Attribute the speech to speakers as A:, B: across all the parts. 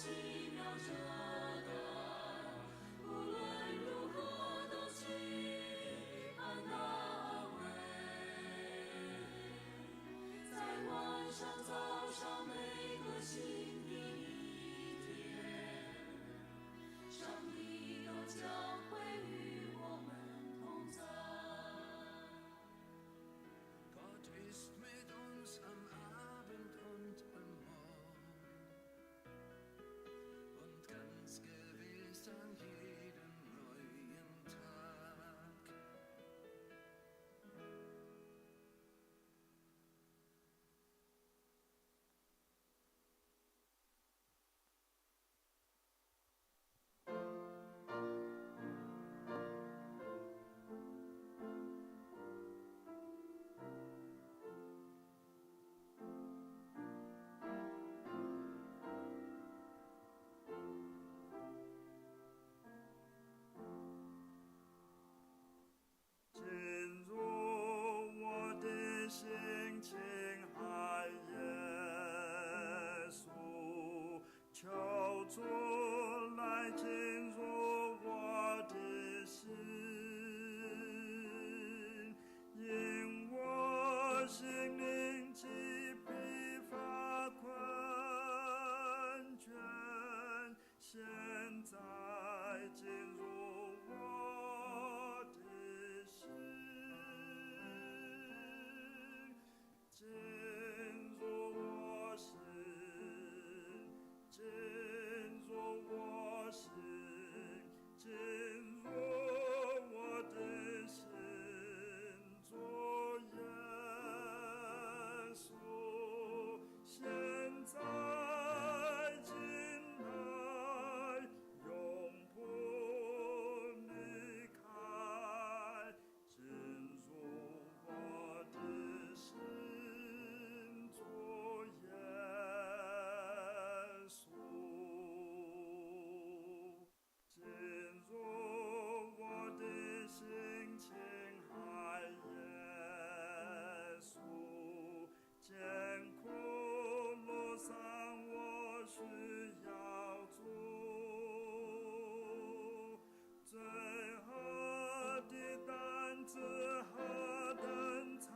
A: 奇妙这般，无论如何都期盼大卫，在晚上早上每个新的一天，上帝都将会与我们同在。
B: Gott ist mit uns am Abend und am Morgen und ganz gewiss an jedem neuen Tag.
C: 进入我的心，亲爱耶稣，求主来进入我的心，因我心灵既疲乏困倦，现在进入我的心，进入我心，进入我心，进入我的心，主耶稣，现在进来，永不离开，进入我的心，主耶稣，进入我的心，亲爱耶稣，艰苦路上我需要主，罪恶的担子何等沉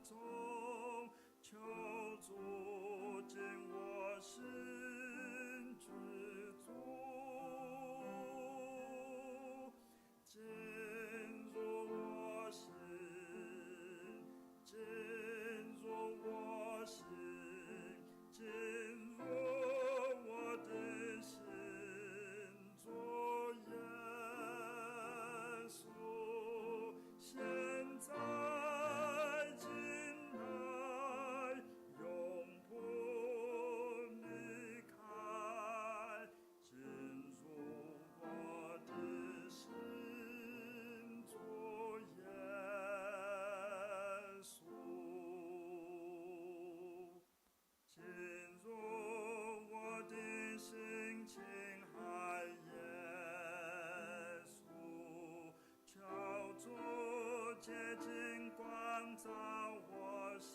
C: 重，求主进我心居住，进入我心，进入我心，进入我的心，主耶稣，现在进来，永不离开，进入我的心，主耶稣，进入我的心，亲爱耶稣，求主洁净光照我心。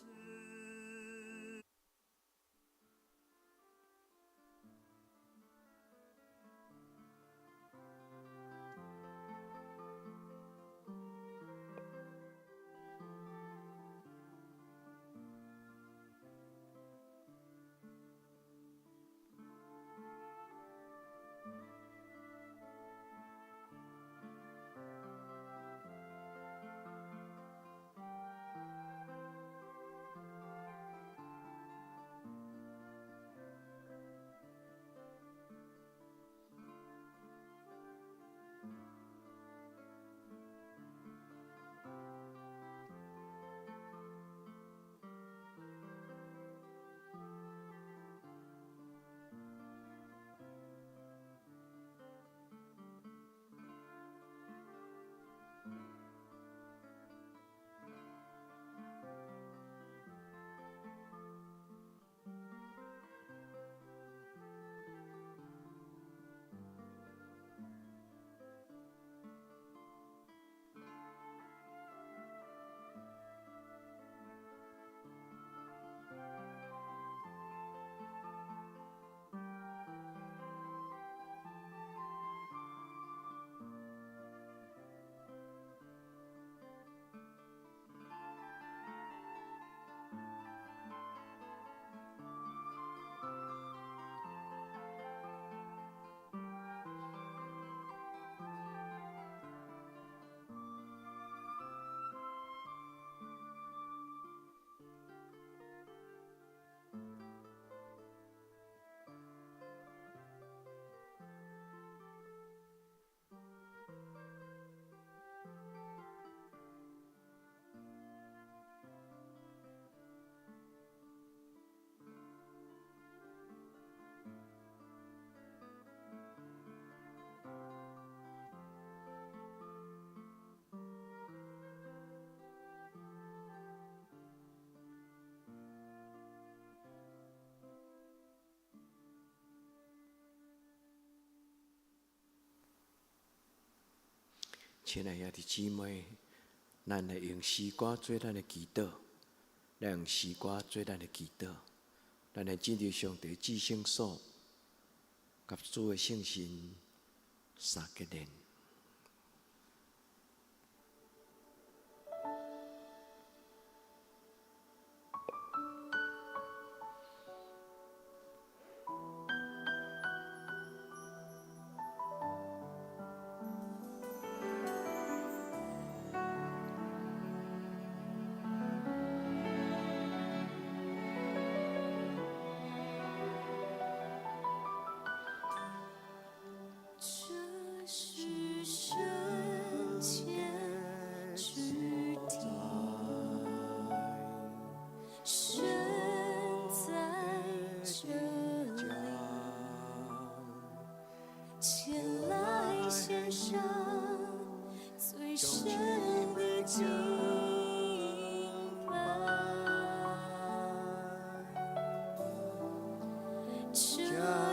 D: 亲爱兄弟姊妹，咱来用诗歌做咱的祈祷，来用诗歌做咱的祈祷，咱来进入上帝至圣所，甲主的圣神相结连。
A: 这是深浅之地，神在这里，前来献上最深的敬拜。这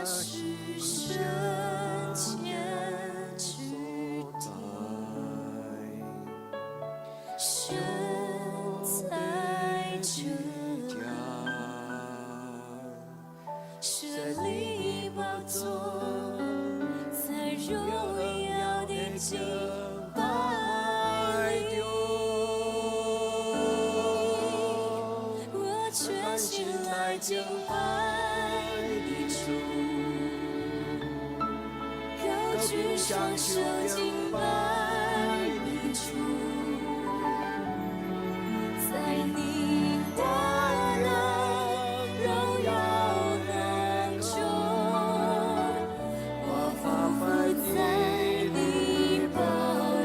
A: 是深浅之地，神在这里，设立宝座，在荣耀的敬拜里，我全心来敬拜你主，高举双手敬拜你主，在你大能荣耀当中，我匍匐在你宝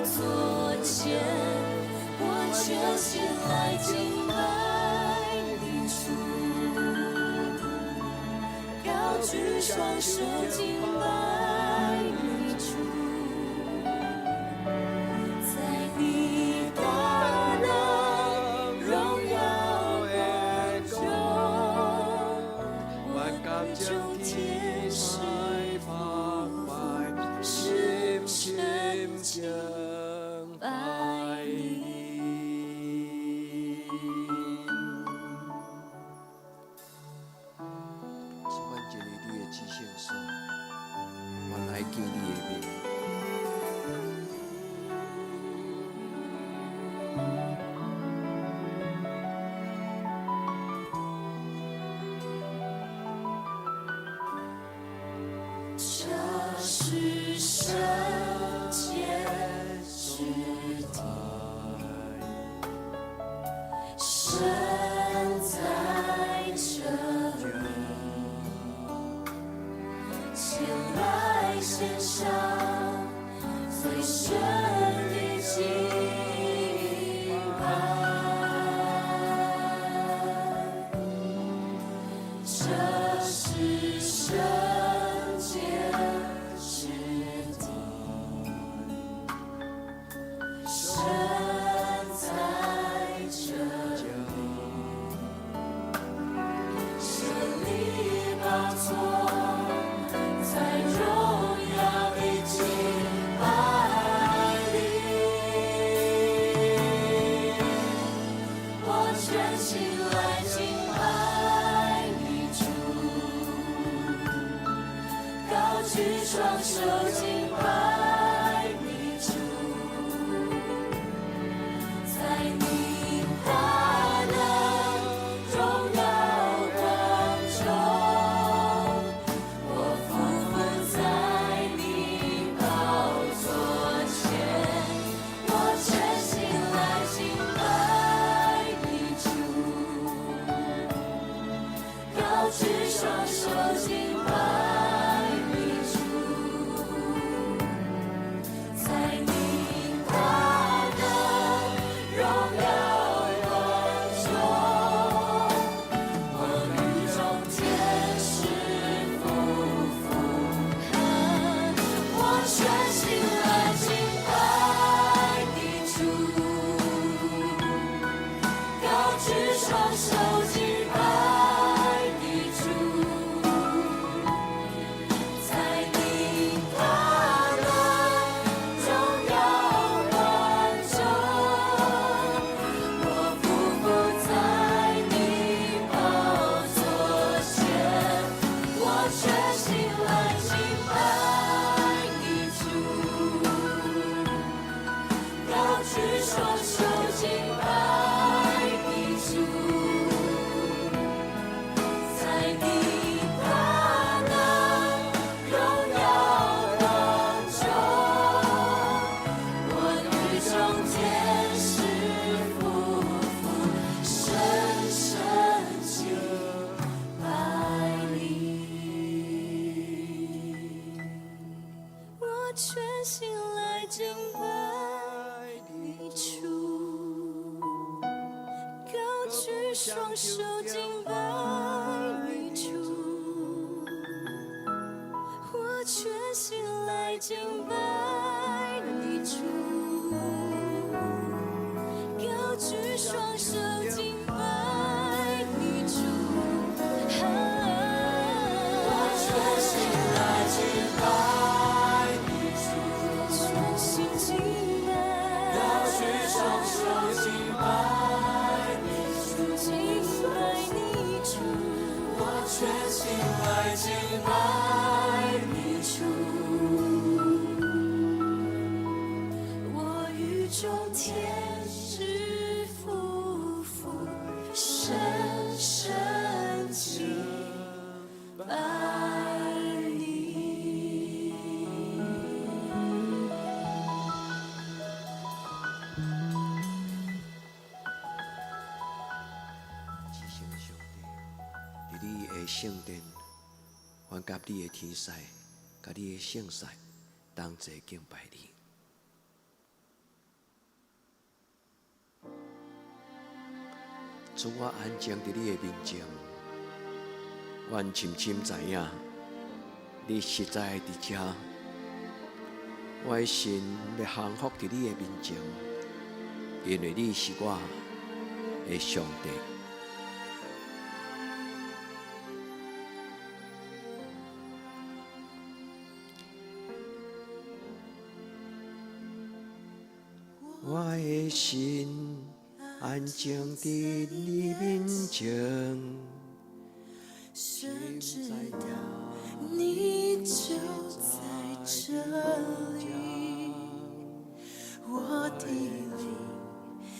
A: 座前，我全心来敬拜你主，高举双手敬拜你主，在你大能荣耀当中，万感中天使深深敬拜你。
D: 今晚进入你的至圣所，我来敬你的名。
A: 这是深浅之地，神在这里，前来献上最深的敬拜。这是深浅之地，神在这里，设立宝座，在荣耀的敬拜里，我全心来敬拜你主，高举双手敬拜你主，在你大能荣耀当中，我匍匐在你宝座前，我全心来敬拜你主，高举双手敬拜你主，举双手敬拜你主，在你大能荣耀光中，我与众天使夫妇深深敬拜你，我全心来敬拜你主，高举双手敬拜你主，我全心来敬拜你主，高举双手敬拜你主，我全心来敬拜你主，全心敬拜，高举双手敬拜你主，敬拜你主，我全心来敬拜你主，我与众天使夫妇深深敬拜你。
D: 至圣的上帝，伫你的圣殿，还甲你的天使，甲你的圣使，同齐敬拜你。主，我安静伫你的面前，我深深知影，你实在伫遮。我的心要降服伫你的面前，因为你是我的上帝。我的心安静伫你面前，
A: 深知道你就在这里，我的灵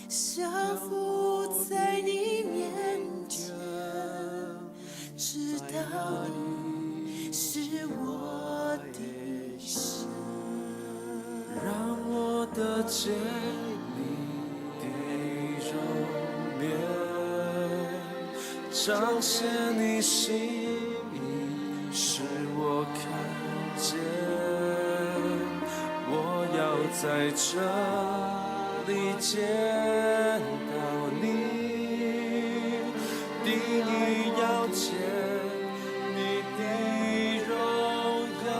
A: 降服在你面前，知道你是我的神，
B: 让我的见你的容颜，彰显你心意，使我看见。我要在这里见到你，定义要见你的荣耀，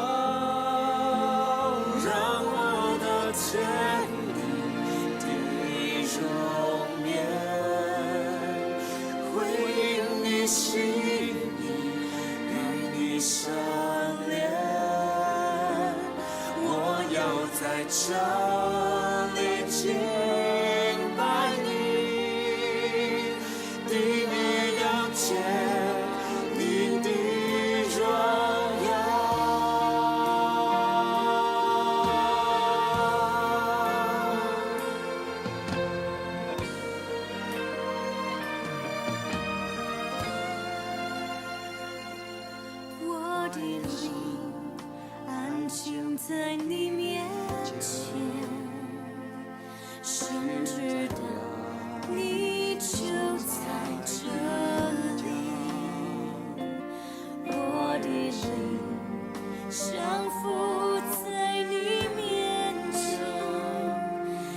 B: 让我的见你的容颜，回应你心意，与你相连。我要在这里敬拜你，定义要见你的荣耀。
A: 我的灵安静在你面前，深知道你就在这里，我的灵降服在你面前，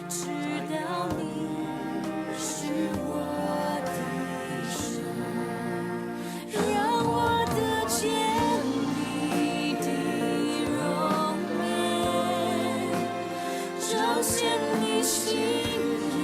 A: 知道你是我的神，让我的见你的容颜，彰显你心意，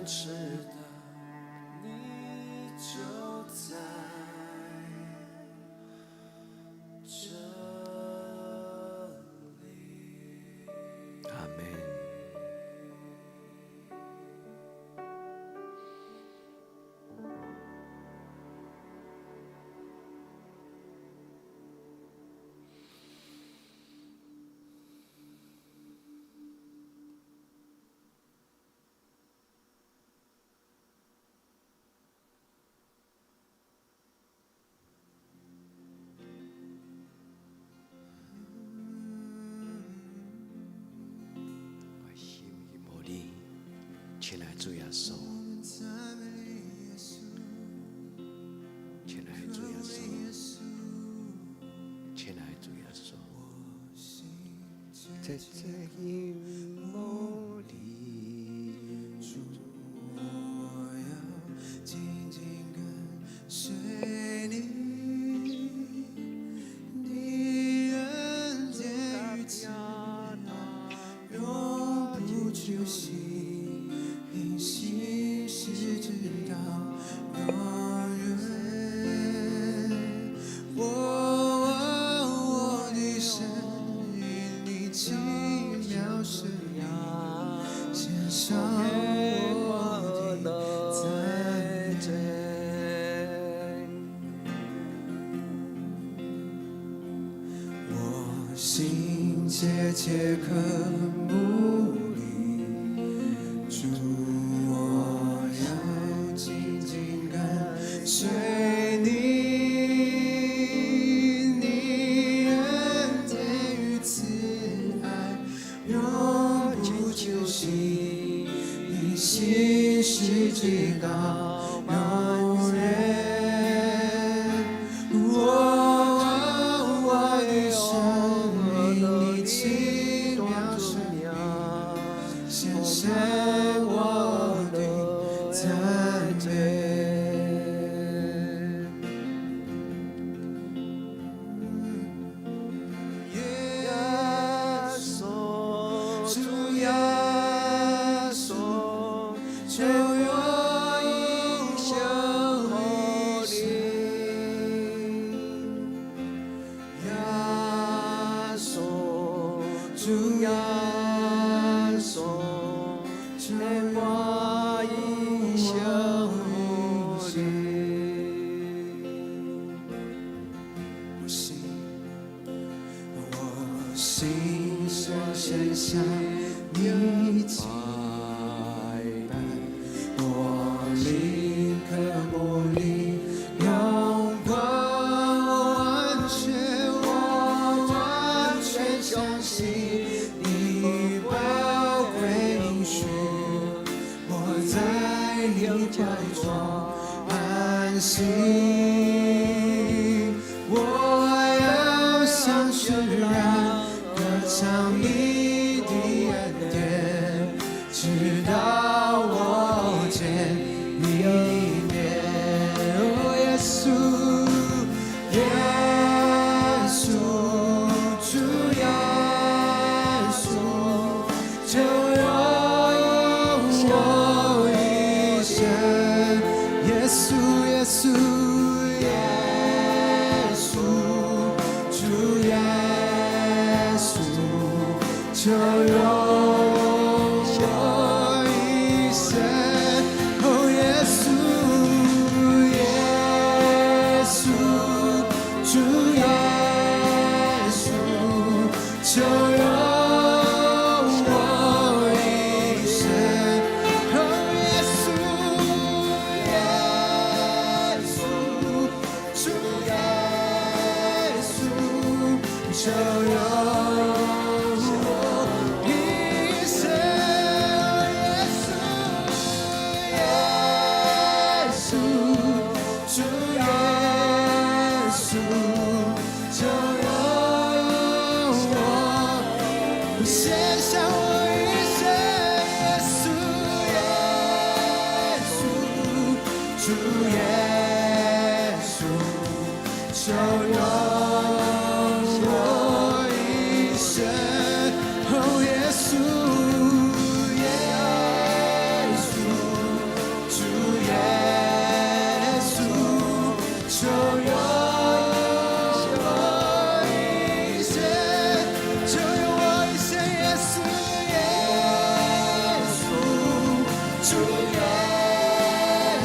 B: 知道你就在这里。
D: 阿门。我心已无你，亲爱的主耶稣，亲爱的主耶稣，亲爱的主耶稣，在这一梦里，
B: 我要紧紧跟随你，你恩典与慈爱永不休息，凭信实直到永远。我的神因你奇妙生命，献上我的赞美。我心切切渴慕你，主，我要紧紧跟随你，你恩典与慈爱永不休息，你心事直到永远。我的生命，你奇妙生命，献上我的赞美。耶稣，主耶稣，求我一生后你。耶稣，主耶稣，求我一生后你。我心深深向你敬拜，我灵渴慕你荣光，我完全相信你宝贵应许，我在你怀中安息。我要向全然歌唱你的恩典，直到我见你面。哦，耶稣，耶稣，主耶稣，求我一生。耶稣，耶稣，耶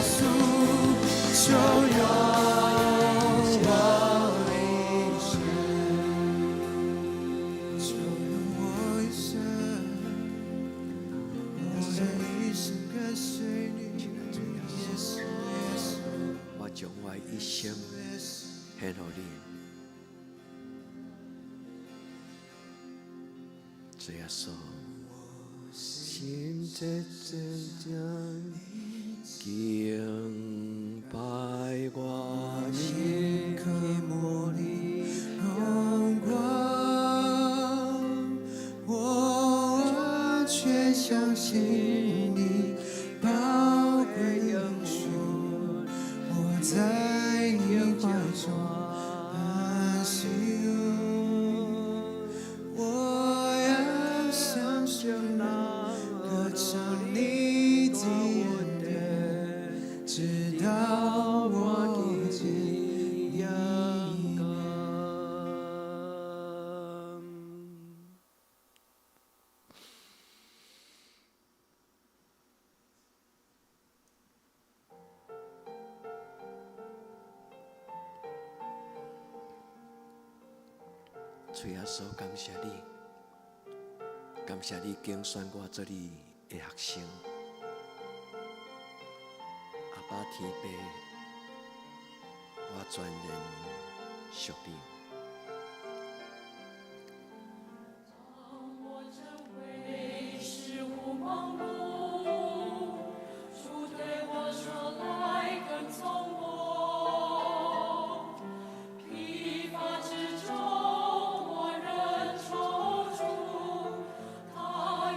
B: 稣，就用我一生，就用我一生，我这一生跟随你，耶稣，耶稣，
D: 我将我的一生献给你。主耶稣，心切真正敬拜我心，
B: 可魔力荣光，我完全相信你宝贵应许，我在你怀中安息。我要向神歌唱你的恩典，直到我见阳光。
D: 主耶稣，感谢你，感谢你拣选我做你的学生。阿爸天父，我全然属你。
A: 我这为事无忙碌，主对我说来跟从我，疲乏之中我仍守住，他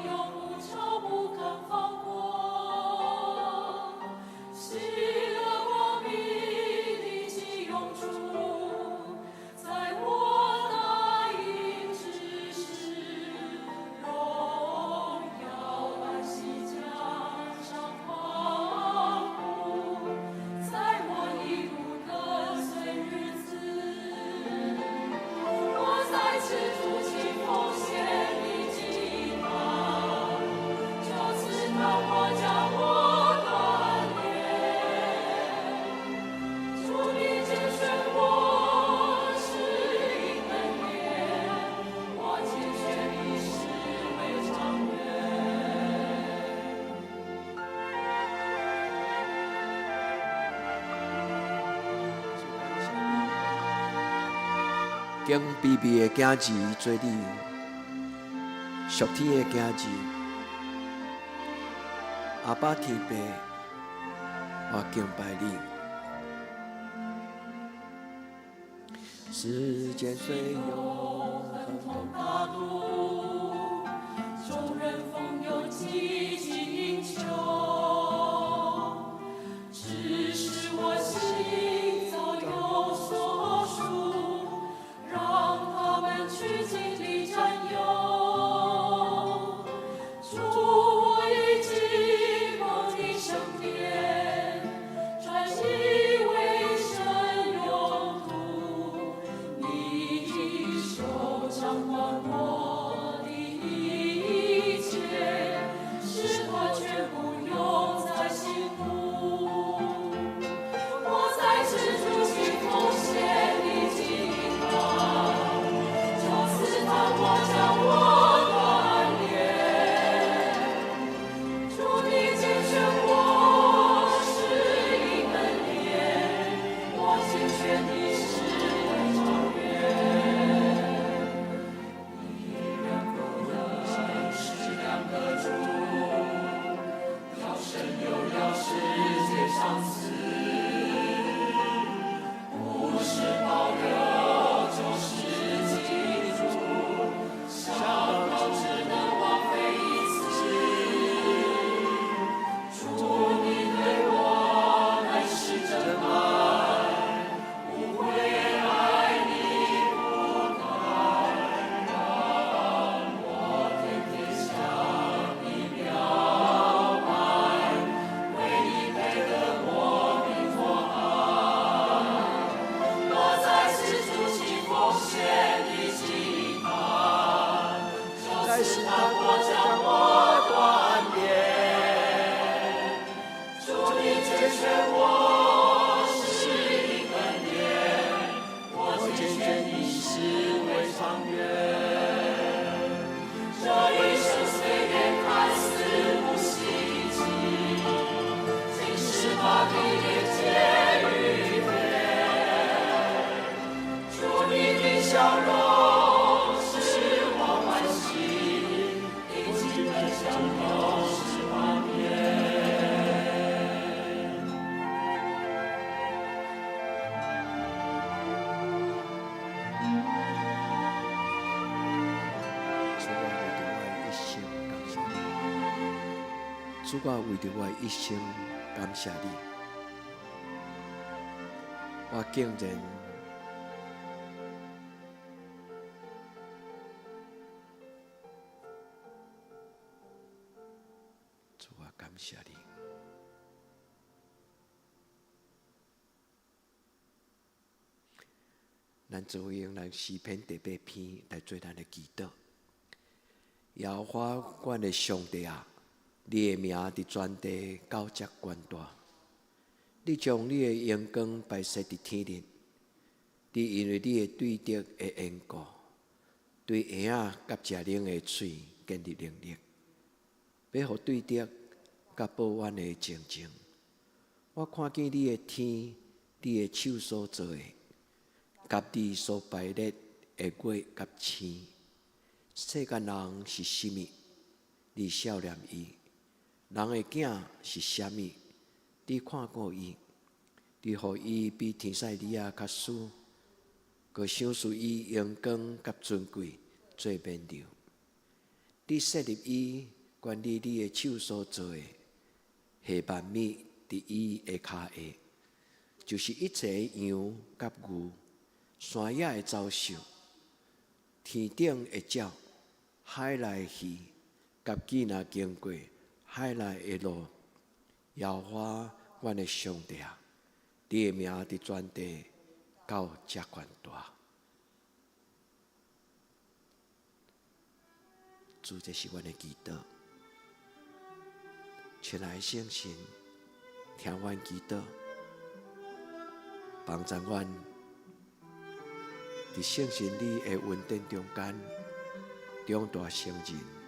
A: 永不悄不肯放过，喜乐光明立即永驻，在我大营之时，荣耀安息加上狂呼，在我一路跟随日子，我在此筑起奉献的祭坛，就此让我将我锻炼。主你拣选我是因恩典，我拣选你是为长远。
D: 敬卑微的囝儿做你属天的囝儿，阿爸天父，我敬拜你。时间虽永恒同
A: 大路，众人风有寂寂饮酒，只是我心早有所属，让他们去尽力占有。主，我已经梦你圣殿，专一为神用途。你一手掌管我的一切，使它全部用在心中。我在此筑起奉献的祭坛，就此让我将我锻炼。主你拣选我是因恩典，我拣选你是为长远。一人不能是两个主，要神又要世界上死，不是保留就是记住，想到只能枉费一次。主你对我乃是真爱，不会爱你不改，让我天天向你表白，为你配得我拣选我是你恩典，我拣选你是为长远。这一生岁月看似无希冀，竟是把你连接于天。主你的笑容使我欢喜，你亲的笑容使我眠。
D: 主啊，为着我的一生感谢你。我竟然主啊，感谢你。咱做用咱诗篇第8篇来做咱的祈祷。耶和华，阮的上帝啊！你的名伫全地高遮宽大，你将你的阳光摆设伫天日，你因为你的对德的缘故，对婴仔甲食灵的喙建立能力，要互对德甲保安的情景。我看见你的天，你的手所做的，甲你所排列的月甲星，世间人是甚物？你笑脸伊。人的囝是啥物？你看过伊，你予伊比天使利亚较输，佮赏赐伊阳光甲尊贵做冕旒。你设立伊，管理你的手所做的，下万米伫伊的骹下，就是一切羊甲牛，山野的走兽，天顶的鸟，海内鱼，甲囡仔经过。海内的路，耶和华，阮的上帝啊！你的名伫全地到遮宽大。主，这是阮的祈祷。亲爱的圣神，听阮祈祷，帮助阮伫圣神你的恩典中间长大成人。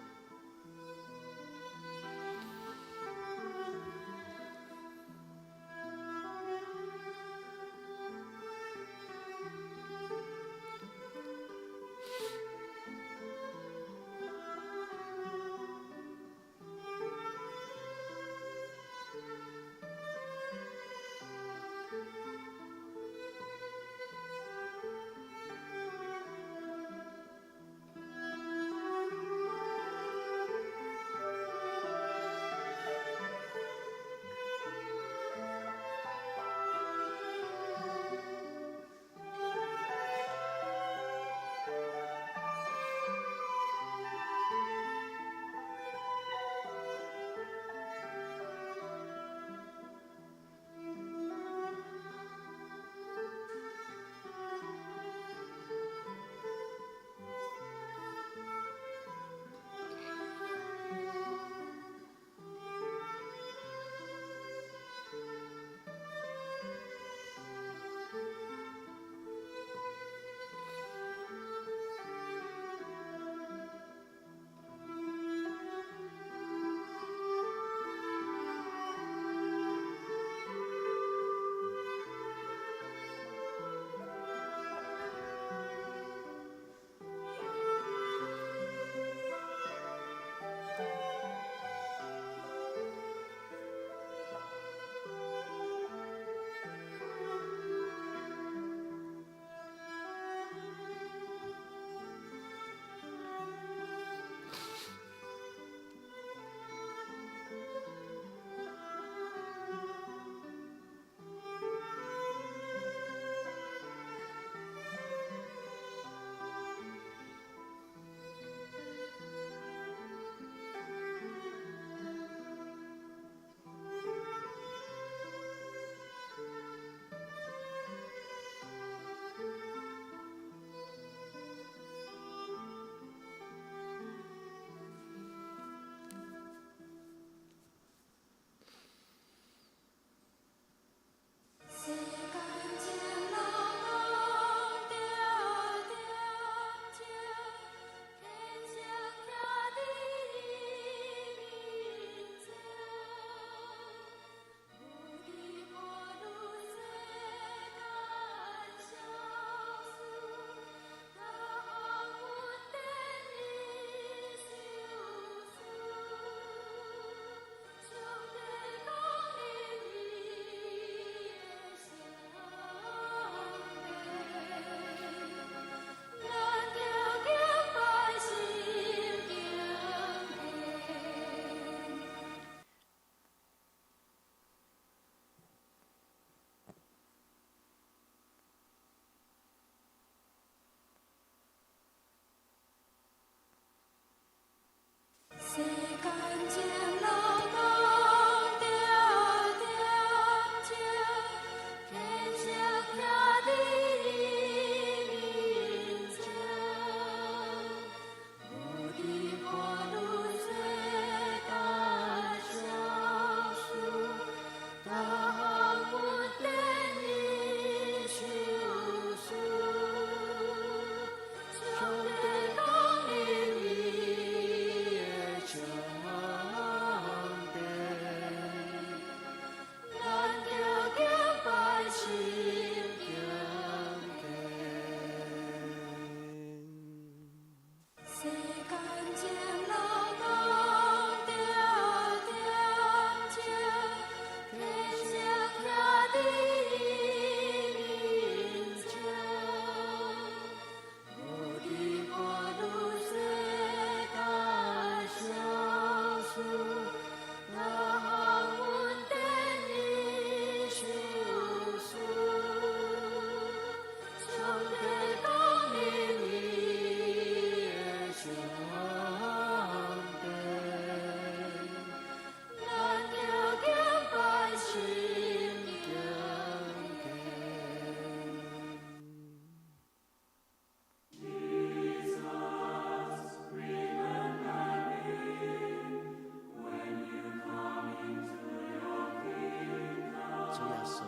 D: 主耶稣，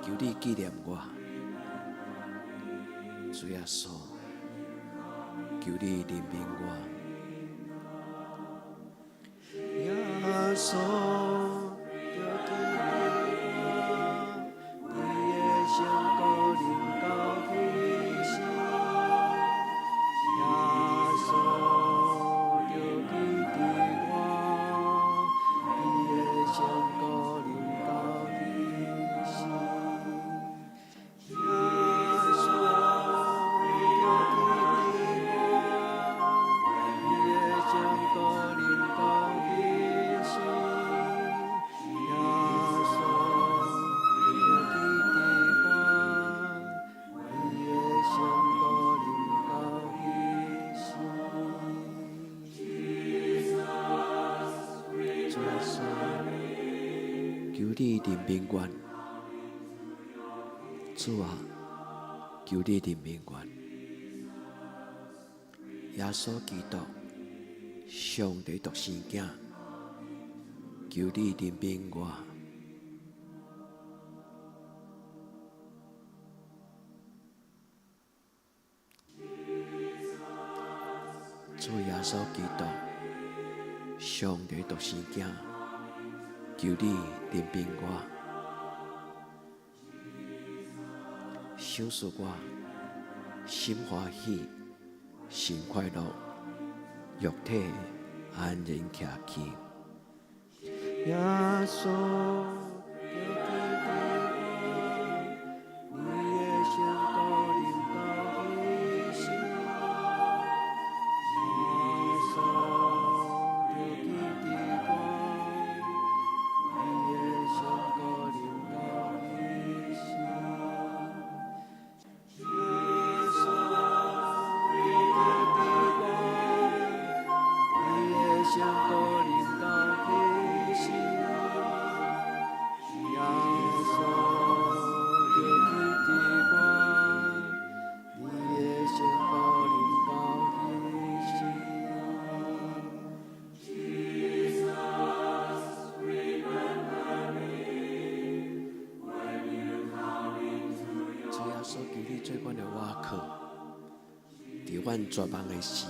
D: 求你纪念我。主耶稣，求你怜悯我。耶稣，就记得我，你的圣骨临到去世。耶稣，就记得我，你的圣骨临到去世。耶稣，就记得我，你的圣骨临到去世。耶稣，就记得我，你的圣骨临到去世。主耶稣，求你怜悯我。主啊，求你怜悯我。耶稣基督，上帝独生子，求你怜悯我。主耶稣基督，上帝独生子，求你怜悯我。想使我心欢喜，心快乐，肉体安然徛起。耶稣，就记得我，你的圣骨临到去世。耶稣，就记得我，你的圣骨临到去世。耶稣，就记得我，你的圣骨临到去世。耶稣，就记得我，你的圣骨临到去世。主耶稣，求你做阮的倚靠，伫阮绝望的时，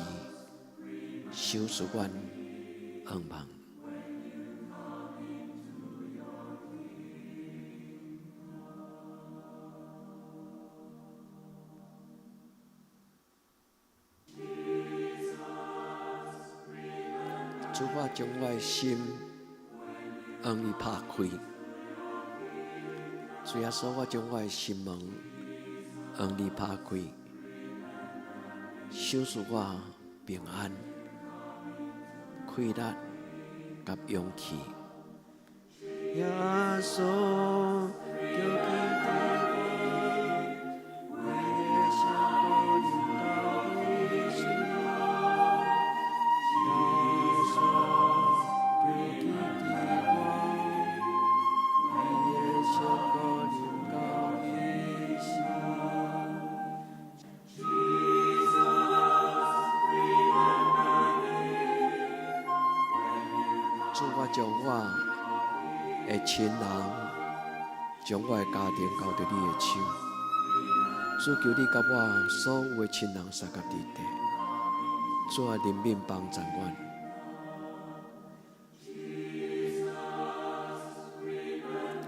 D: 想使阮盼望。主，我将我的心向你拍开。主耶稣，我将我的心门向你拍开，想使我平安、快乐、甲勇气。耶稣，就记得我，你的圣骨临到去世。耶稣，就记得我，你的圣骨临到去世。主，我将我的亲人，将我的家庭交在你的手。主，求你甲我所有的亲人三甲地地，主啊，怜悯帮助阮。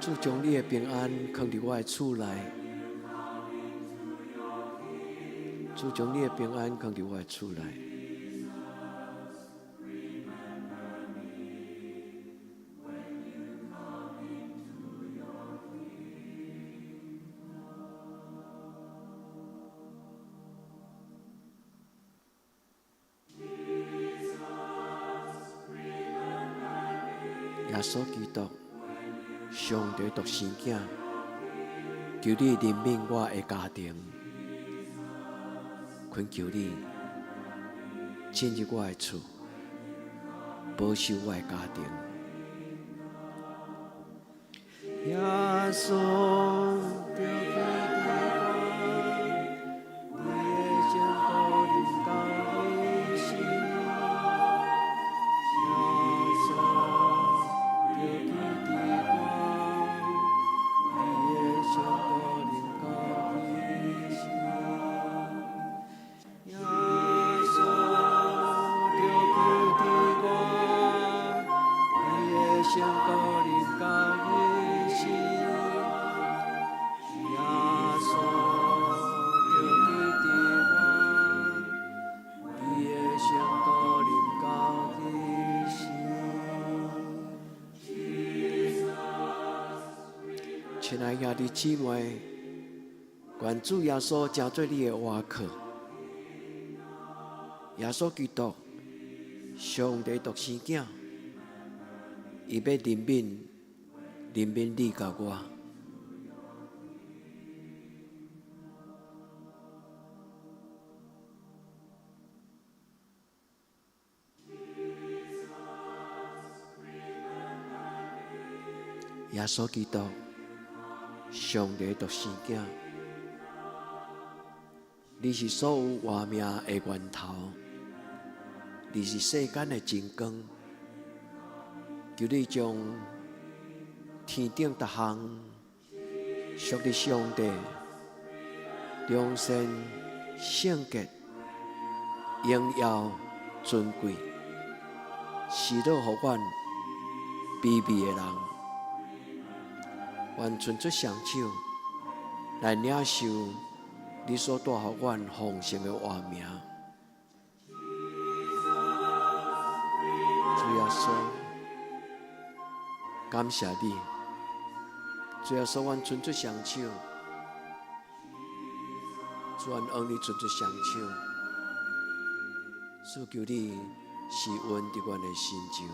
D: 主，将你的平安放伫我的厝内。主，将你的平安放伫我的厝内。耶稣基督，上帝独生子，求你怜悯我的家庭，恳求你进入我的厝，保守我的家庭。耶稣，就记得我，你的圣骨临到去世。耶稣，就记得我。降临到你心，耶稣就记得我，你的圣降临到你心。亲爱兄弟姊妹，愿主耶稣成做你的活客。耶稣基督，上帝独生囝，伊要怜悯你甲我。耶稣基督，上帝独生囝，你是所有活命的源头。你是世间的真光，求你将天顶各项属于上帝、良善、圣洁、荣耀、尊贵，赐落予阮卑微的人，愿伸出双手来领受你所带予阮丰盛的活命。主耶稣，感谢你。主耶稣，阮伸出双手，主，愿愿你伸出双手，主求你施恩伫阮的心中。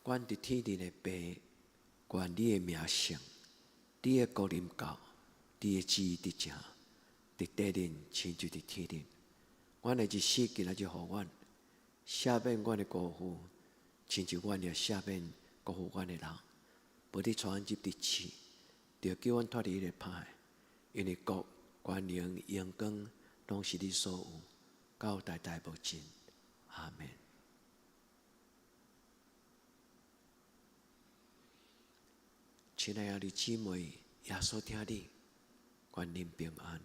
D: 阮伫天顶的爸，愿你的名圣，你的国临到，你的旨意伫正，伫地顶亲像伫天顶。阮的一世今仔日互阮赦免阮的过犯，亲像阮也赦免过负阮的人。无你带阮入地狱，就叫阮脱离迄个歹，因为国、权能、荣光，拢是你所有，到代代无尽。阿门。亲爱的姊妹，耶稣听你，愿您平安。